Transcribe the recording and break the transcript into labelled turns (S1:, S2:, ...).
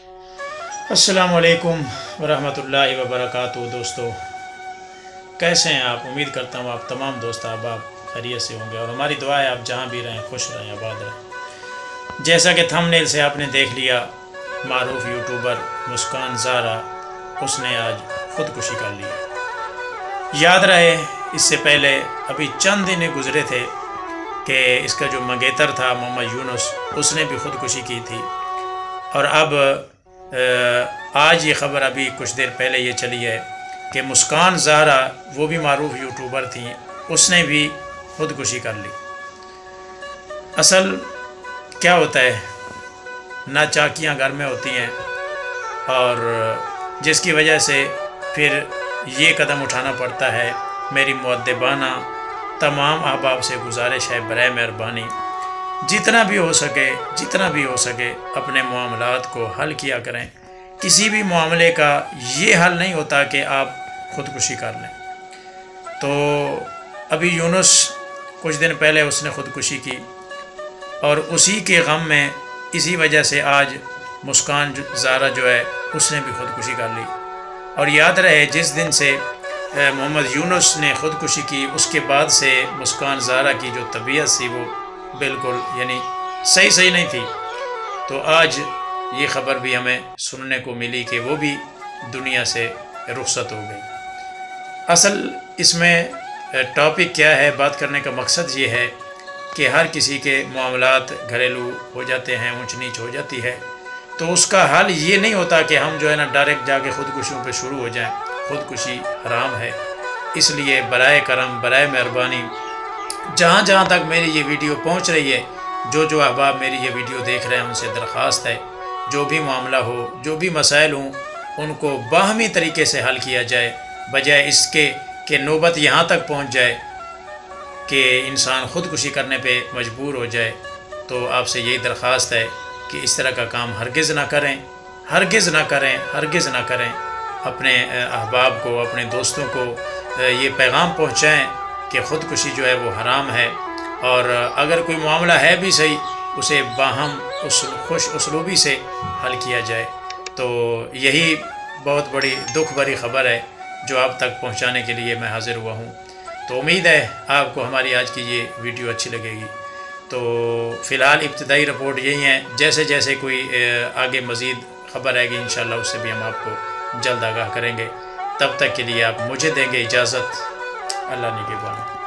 S1: अस्सलाम वालेकुम वरहमतुल्लाहि वबरकातुहू। दोस्तों, कैसे हैं आप? उम्मीद करता हूँ आप तमाम दोस्त अहबाब खैरियत से होंगे और हमारी दुआ है आप जहाँ भी रहें खुश रहें, आबाद रहें। जैसा कि थंबनेल से आपने देख लिया, मारूफ यूट्यूबर मुस्कान ज़ारा उसने आज ख़ुदकुशी कर ली। याद रहे इससे पहले अभी चंद दिन गुज़रे थे कि इसका जो मंगेतर था मोहम्मद यूनुस, उसने भी ख़ुदकुशी की थी। और अब आज ये ख़बर अभी कुछ देर पहले ये चली है कि मुस्कान ज़ारा, वो भी मारूफ यूट्यूबर थी, उसने भी ख़ुदकुशी कर ली। असल क्या होता है, ना चाकियाँ घर में होती हैं और जिसकी वजह से फिर ये कदम उठाना पड़ता है। मेरी मुअद्दिबाना तमाम अहबाब से गुजारिश है, बराए मेहरबानी जितना भी हो सके अपने मामलात को हल किया करें। किसी भी मामले का ये हल नहीं होता कि आप ख़ुदकुशी कर लें। तो अभी यूनुस कुछ दिन पहले उसने ख़ुदकुशी की और उसी के गम में, इसी वजह से आज मुस्कान ज़ारा जो है उसने भी ख़ुदकुशी कर ली। और याद रहे, जिस दिन से मोहम्मद यूनुस ने ख़ुदकुशी की, उसके बाद से मुस्कान ज़ारा की जो तबीयत थी वो बिल्कुल यानी सही नहीं थी। तो आज ये ख़बर भी हमें सुनने को मिली कि वो भी दुनिया से रुखसत हो गई। असल इसमें टॉपिक क्या है, बात करने का मकसद ये है कि हर किसी के मामलात घरेलू हो जाते हैं, ऊंच नीच हो जाती है, तो उसका हल ये नहीं होता कि हम जो है ना डायरेक्ट जाके ख़ुदकुशियों पे शुरू हो जाएं। ख़ुदकुशी हराम है। इसलिए बराए करम, बराए मेहरबानी, जहाँ तक मेरी ये वीडियो पहुँच रही है, जो अहबाब मेरी ये वीडियो देख रहे हैं, उनसे दरख्वास्त है, जो भी मामला हो, जो भी मसाइल हों, उनको बाहमी तरीके से हल किया जाए, बजाय इसके कि नौबत यहाँ तक पहुँच जाए कि इंसान ख़ुदकुशी करने पे मजबूर हो जाए। तो आपसे यही दरख्वास्त है कि इस तरह का काम हरगिज़ ना करें। अपने अहबाब को, अपने दोस्तों को ये पैगाम पहुँचाएँ कि ख़ुदकुशी जो है वो हराम है। और अगर कोई मामला है भी सही, उसे बाहम खुश उसलूबी से हल किया जाए। तो यही बहुत बड़ी दुख भरी ख़बर है जो आप तक पहुंचाने के लिए मैं हाज़िर हुआ हूं। तो उम्मीद है आपको हमारी आज की ये वीडियो अच्छी लगेगी। तो फ़िलहाल इब्तिदाई रिपोर्ट यही है। जैसे कोई आगे मज़ीद ख़बर आएगी इंशाअल्लाह उससे भी हम आपको जल्द आगाह करेंगे। तब तक के लिए आप मुझे देंगे इजाज़त। अल्लाह निगहबान।